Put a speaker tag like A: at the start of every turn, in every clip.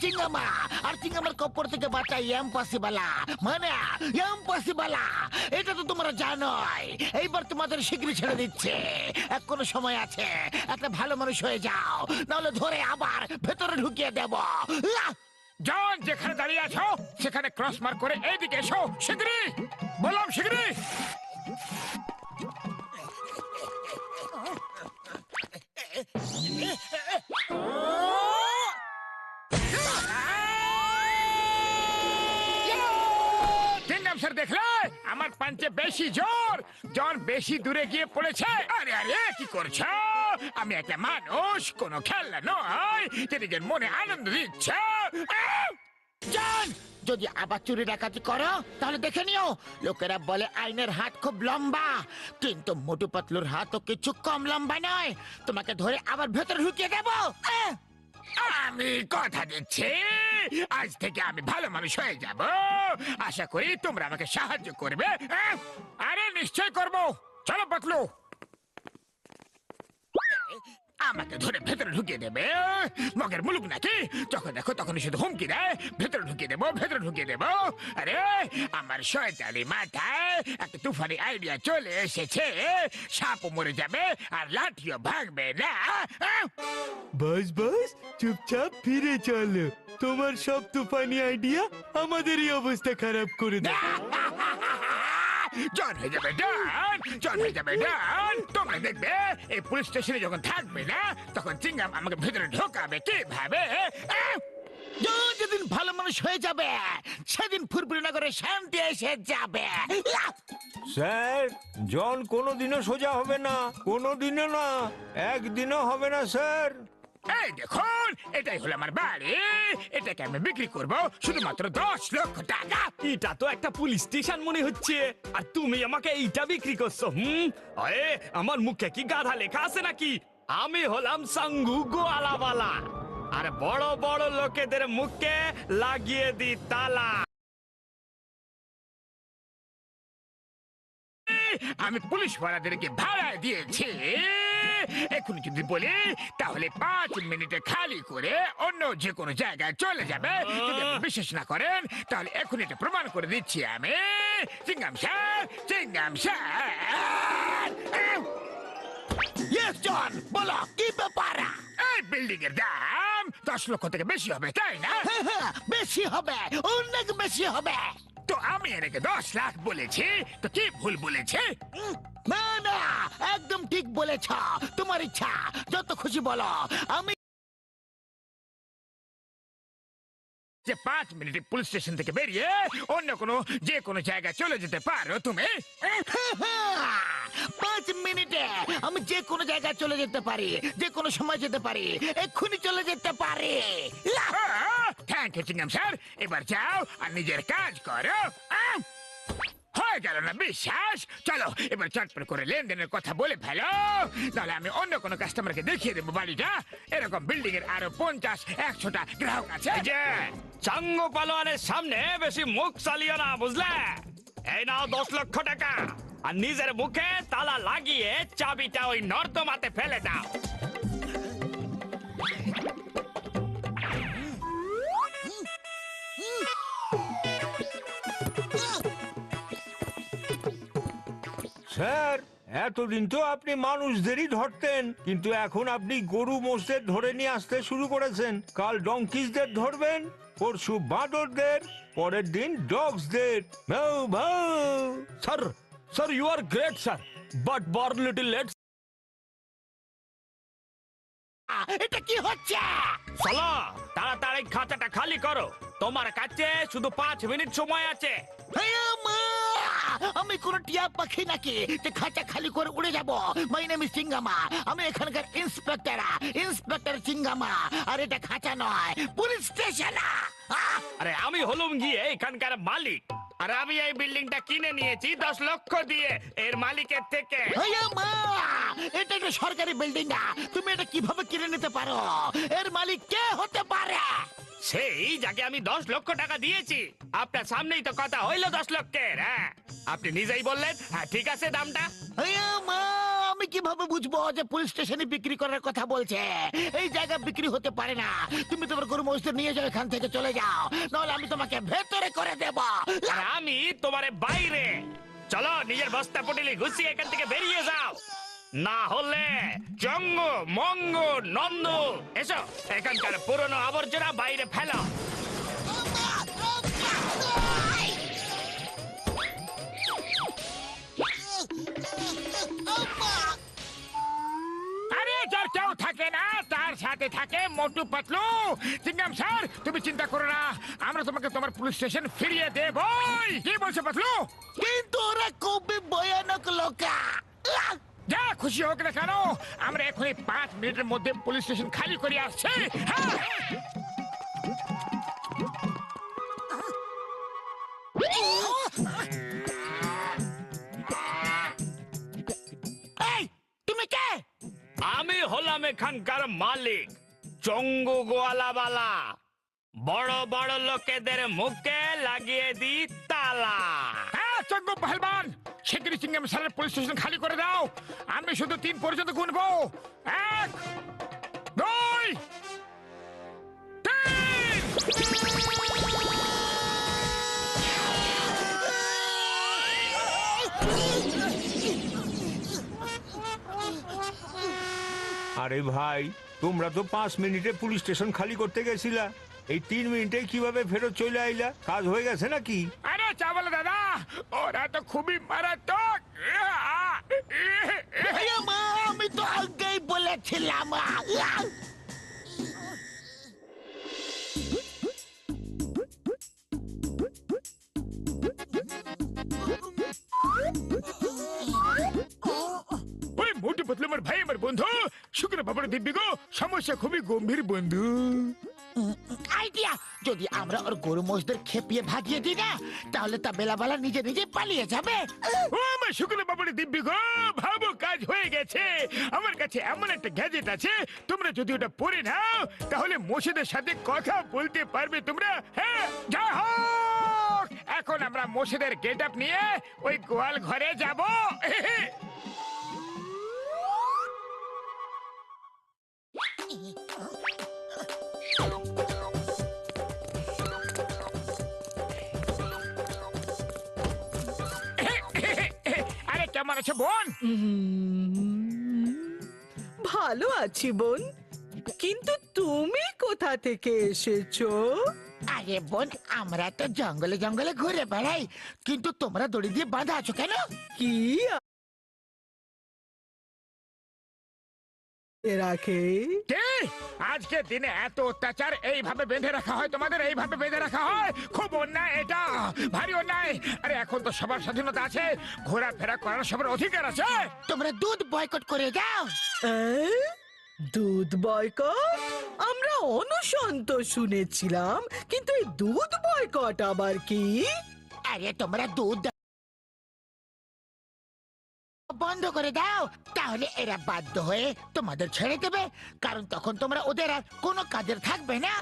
A: চিঙ্গামা, আর চিঙ্গামার কপর থেকে বাঁচা ইম্পসিবল, মানে ইম্পসিবল। এটা তো তোমরা জানোই। এইবার তোমাদের শিগগিরই ছেড়ে দিচ্ছে, এখনো সময় আছে। একটা ভালো মানুষ হয়ে যাও, নাহলে ধরে আবার ভেতরে ঢুকিয়ে দেব।
B: জন, যেখানে দাঁড়িয়ে আছো সেখানে ক্রস মার্ক করে এইদিকে এসো, শিগগিরই বললাম, শিগগিরই। চিংগাম স্যার, দেখলে আমার পাঞ্চে বেশি জোর। জন বেশি দূরে গিয়ে পড়েছে। আরে আরে, কি করছো? আমি একটা মানুষ, কোনো খেলনা নয় যে নিজের মনে আনন্দ দিচ্ছে।
A: জান, যদি আবার চুরি ডাকাতি করো তাহলে দেখে নিও। লোকেরা বলে আইনের হাত খুব লম্বা, কিন্তু মোটু পাতলুর হাতও কিছু কম লম্বা নয়। তোমাকে ধরে আবার ভেতরে ঢুকিয়ে দেব।
B: আমি কথা দিচ্ছি, আজ থেকে আমি ভালো মানুষ হয়ে যাব। আশা করি তোমরা আমাকে সাহায্য করবে। আরে নিশ্চয় করব। চলো পাতলু, আমাকে ধরে ভেতরে ঢুকিয়ে দেবে। মগের মুলুক নাকি? যখন দেখো তখন শুধু হুমকি দেয়, ভেতরে ঢুকিয়ে দেবো, ভেতরে ঢুকিয়ে দেবো। আরে আমার শয়তানি মাথায় একটা তুফানি আইডিয়া চলে এসেছে। সাপও মরে যাবে আর লাঠিও ভাঙবে না।
C: বাস বাস, চুপচাপ ফিরে চলো। তোমার সব তুফানি আইডিয়া আমাদেরই অবস্থা খারাপ করে দেয়।
B: জন হয়ে যাবে ডান, জন হয়ে যাবে ডান। তোমরা দেখবে এই পুলিশ স্টেশনে যখন থাকবে না, তখন চিংগাম আমাকে ভেতরে ঢোকাবে কিভাবে।
A: জান, যেদিন ভালো মানুষ হয়ে যাবে সেদিন ফুরফুরি নগরে শান্তি এসে যাবে।
D: স্যার, জন কোনোদিনও সোজা হবে না, কোনোদিনও না, একদিনও হবে না স্যার।
B: এই দেখুন, এটাই হলো আমার বাড়ি। এটাকে আমি বিক্রি করব শুধুমাত্র 10 লক্ষ টাকা।
C: এটা তো একটা পুলিশ স্টেশন মনে হচ্ছে, আর তুমি আমাকে এইটা বিক্রি করছো? আরে আমার মুখে কি গাধা লেখা আছে নাকি? আমি হলাম সাঙ্গু গোয়ালাওয়ালা, আর বড় বড় লোকেদের মুখে লাগিয়ে দি তালা।
B: আমি পুলিশ ওয়ালাদেরকে ভাড়া দিয়েছি। এখন যদি বলি তাহলে 5 মিনিটে খালি করে অন্য যে কোনো জায়গায় চলে যাবে। যদি আপনি বিশ্বাস না করেন তাহলে এখন এটা প্রমাণ করে দিচ্ছি আমি। চিংগাম স্যার, চিংগাম স্যার।
A: ইয়েস জন, বলো কি ব্যাপার?
B: এই বিল্ডিং এর দাম 10 লক্ষ থেকে বেশি হবে, তাই না?
A: হ্যাঁ, বেশি হবে, অনেক বেশি হবে।
B: তো আমি এনেকে 10 লাখ বলেছি, তো কি ভুল বলেছি?
A: না না, একদম ঠিক বলেছ। তোমার ইচ্ছা, যত খুশি বলো। আমি
B: যে 5 মিনিটে পুলিশ স্টেশন থেকে বেরিয়ে অন্য কোনো যে কোনো জায়গায় চলে যেতে পারো তুমি।
A: 5 মিনিটে আমি যে কোনো জায়গায় চলে যেতে পারি, যে কোনো সময় যেতে পারি, এক্ষুনি চলে যেতে পারি।
B: Thank you Chingam sir. এবার যাও আর নিজের কাজ করো। হয়ে গেল না বিশ্বাস? চলো এবার চটপট করে লেনদেনের কথা বলে ফেলো, তাহলে আমি অন্য কোনো কাস্টমারকে দেখিয়ে দেবো বাড়িটা। এরকম বিল্ডিং এর আরো 50-100টা গ্রাহক আছে।
C: যে চাঙ্গো পালোয়ানের সামনে বেশি মুখ চালিও না, বুঝলে? এই নাও 10 লক্ষ টাকা, আর নিজের মুখে তালা লাগিয়ে চাবিটা ওই নর্দমাতে ফেলে দাও।
D: স্যার, এতদিন তো আপনি মানুষদেরই ধরতেন, কিন্তু এখন আপনি গরু মোষদের ধরে নিয়ে আসতে শুরু করেছেন। কাল ডঙ্কিসদের ধরবেন, পরশু বাঁদরদের, পরের দিন ডগসদের। ভাউ ভাউ।
C: Sir, sir you are great sir, but born little late.
A: এটা কি হচ্ছে?
C: সালা, তাড়াতাড়ি খাঁচাটা খালি করো। তোমার কাছে শুধু 5 মিনিট সময় আছে।
A: আমি কোন টিয়া পাখি নাকি যে খাঁচা খালি করে উড়ে যাব? My name is Chingama. আমি এখানকার ইন্সপেক্টর, ইন্সপেক্টর চিঙ্গামা। আর এটা খাঁচা নয়, পুলিশ স্টেশন।
C: আরে আমি হলুম গিয়ে এখানকার মালিক, আর আমি এই বিল্ডিংটা কিনে নিয়েছি 10 লক্ষ দিয়ে এর মালিকের থেকে।
A: এটা একটা সরকারি বিল্ডিং না, তুমি এটা কিভাবে কিনে নিতে পারো? এর মালিক কে হতে পারে?
C: সেই যাকে আমি 10 লক্ষ টাকা দিয়েছি। আপনার সামনেই তো কথা হইলো 10 লক্ষের। হ্যাঁ, আপনি নিজেই বললেন। হ্যাঁ ঠিক আছে, দামটা।
A: আমি আমি কিভাবে বুঝবো যে পুলিশ স্টেশনে বিক্রি করার কথা বলছে? এই জায়গা বিক্রি হতে পারে না। তুমি তোমার গরু মহিষদের নিয়ে যাও, এখান থেকে চলে যাও, নাহলে আমি তোমাকে ভেতরে করে দেব।
C: আর আমি তোমারে বাইরে। চলো নিজের বস্তা পটিলি গুছিয়ে এখান থেকে বেরিয়ে যাও, না হলে জঙ্গ মঙ্গ নন্দ এসো এখানকার পুরনো আবর্জনা বাইরে ফেলো।
B: আরে যার কেউ থাকে না তার সাথে থাকে মোটু পাতলু। চিংগাম স্যার, তুমি চিন্তা করো না, আমরা তোমাকে তোমার পুলিশ স্টেশন ফিরিয়ে দেবই। কি বলছো পাতলু?
A: কিন্তু ওরা খুবই ভয়ানক লোকা।
B: যা খুশি হোক না কেন, আমরা এখনই 5 মিনিটের মধ্যে পুলিশ স্টেশন খালি করে আসছি। হ্যাঁ।
A: এই, তুমি কে?
C: আমি হলাম এখানকার মালিক চঙ্গু গোয়ালাবালা। বড় বড় লোকেদের মুখে লাগিয়ে দি তালা।
B: হ্যাঁ চঙ্গু পহলবান, শিগগিরই চিংগাম স্যারের পুলিশ স্টেশন খালি করে দাও। আমি শুধু 3 পর্যন্ত গুনবো। 1 2 3।
D: আরে ভাই, তোমরা তো 5 মিনিটে পুলিশ স্টেশন খালি করতে গেছিলা, এই 3 মিনিটে কিভাবে ফেরত চলে আইলা? কাজ হয়ে গেছে নাকি?
B: আরে চাওয়ালা দাদা, ওরা তো খুবই মারাত্মক।
A: মা, আমি তো আগেই বলেছিলাম।
B: ওই মোটু পাতলু আমার ভাই, আমার বন্ধু। শুক্র বাবার দিব্যি গো, সমস্যা খুবই গম্ভীর বন্ধু।
A: আইডিয়া, যদি আমরা ওর গরু মহিষদের খেপিয়ে ভাগিয়ে দিই না, তাহলে তা বেলাবেলা নিজে নিজে পালিয়ে যাবে।
B: ও আমার শুক্র বাবার দিব্যি গো, ভাবো কাজ হয়ে গেছে। আমার কাছে এমন একটা গ্যাজেট আছে, তোমরা যদি ওটা পরে নাও তাহলে মোষেদের সাথে কথা বলতে পারবে তোমরা। হ্যাঁ, যাই হোক, এখন আমরা মোষেদের গেট আপ নিয়ে ওই গোয়াল ঘরে যাব। আরে কেমন আছে বোন?
E: ভালো আছি বোন, কিন্তু তুমি কোথা থেকে এসেছো?
A: আরে বোন, আমরা তো জঙ্গলে জঙ্গলে ঘুরে বেড়াই, কিন্তু তোমরা দড়ি দিয়ে বাঁধা আছো কেন?
E: কি রাখে?
B: কে? আজকে দিনে এত অত্যাচার এইভাবে বেঁধে রাখা হয়? তোমাদের এইভাবে বেঁধে রাখা হয়? খুব অন্যায় এটা, ভারী অন্যায়। আরে এখন তো সবার স্বাধীনতা আছে, ঘোরাফেরা করার সবার অধিকার আছে।
A: তোমরা দুধ বয়কট করে দাও।
E: দুধ বয়কট? আমরা অনশন তো শুনেছিলাম, কিন্তু এই দুধ বয়কট আবার কি?
A: আরে তোমরা দুধ বন্ধ করে দাও, তাহলে এরা বাধ্য হয়ে তোমাদের ছেড়ে দেবে, কারণ তখন তোমরা ওদের আর কোনো কাজের থাকবে না।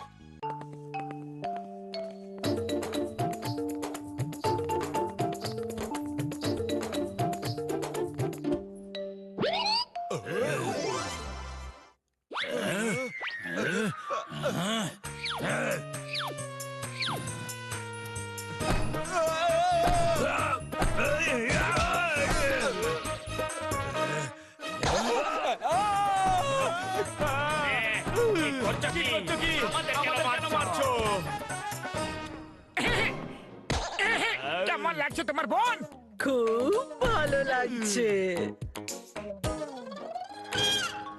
B: কেমন লাগছে তোমার বোন?
E: খুব ভালো লাগছে।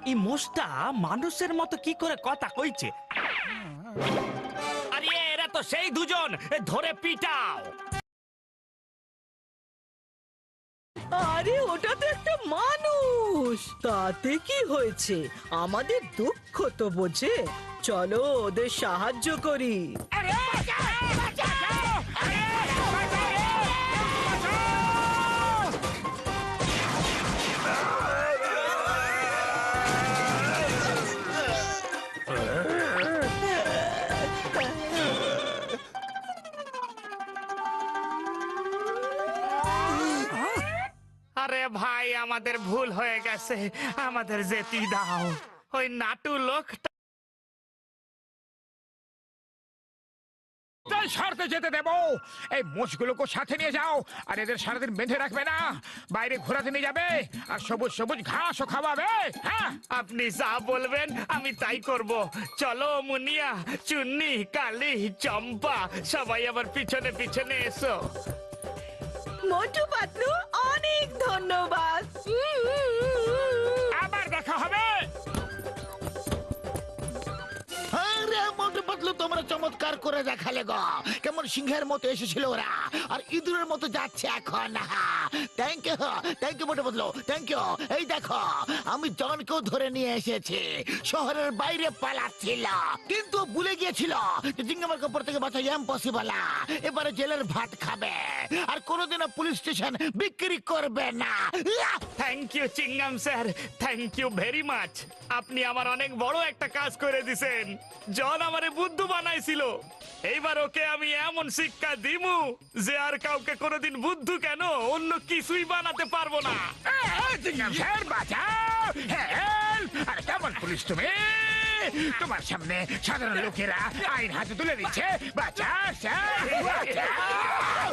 C: এই মোষটা মানুষের মতো কি করে কথা কইছে? আরে এরা তো সেই দুজন, ধরে পিটাও।
E: আরে ওটা তো একটা মানুষ, তাতে কি হয়েছে? আমাদের দুঃখ তো বোঝে, চলো ওদের সাহায্য করি।
B: আরে বাঁচাও! বাঁচাও! আরে বাঁচাও রে! বাঁচাও!
C: আরে আরে ভাই আমাদের ভুল হয়ে গেছে, আমাদের যেতে দাও। ওই নাটু লোকটা
B: তাই শর্তে যেতে দেবো। এই মোষগুলোকে সাথে নিয়ে যাও, আর এদের সারাদিন বেঁধে রাখবে না, বাইরে ঘোরাতে নিয়ে যাবে, আর সবুজ সবুজ ঘাসও খাওয়াবে। হ্যাঁ,
C: আপনি যা বলবেন আমি তাই করব। চলো মুনিয়া, চুন্নি, কালি, চম্পা সবাই আবার পিছনে পিছনে এসো।
E: মোটু পাতলু অনেক ধন্যবাদ।
B: আবার দেখা হবে।
A: আরে মোটু পাতলু, তোমরা চমৎকার করে দেখালে গো। কেমন সিংহের মতো এসেছিল ওরা, আর ইঁদুরের মতো যাচ্ছে এখন। Thank you Motu Patlu, thank you. এই দেখো, আমি জনকেও ধরে নিয়ে এসেছি। শহরের বাইরে পালাচ্ছিল, কিন্তু ভুলে গিয়েছিল যে জিঙ্গামার কাপড় থেকে বাঁচা ইম্পসিবল। এবারে জেলের ভাত খাবে, আর কোনোদিনও পুলিশ স্টেশন বিক্রি করবে না।
C: Thank you Chingam sir, thank you very much. আপনি আমার অনেক বড় একটা কাজ করে দিছেন। জন আমারে বুদ্ধু বানাইছিল, এইবার ওকে আমি এমন শিক্ষা দিমু যে আর কাউকে কোনোদিন বুদ্ধু কেন অন্য কিছুই বানাতে পারবো না।
B: জিঙ্গাম স্যার, বাঁচাও, হেল্প! আরে কেমন পুলিশ তুমি? তোমার সামনে সাধারণ লোকেরা আইন হাতে তুলে দিচ্ছে। বাঁচাও স্যার, বাঁচাও!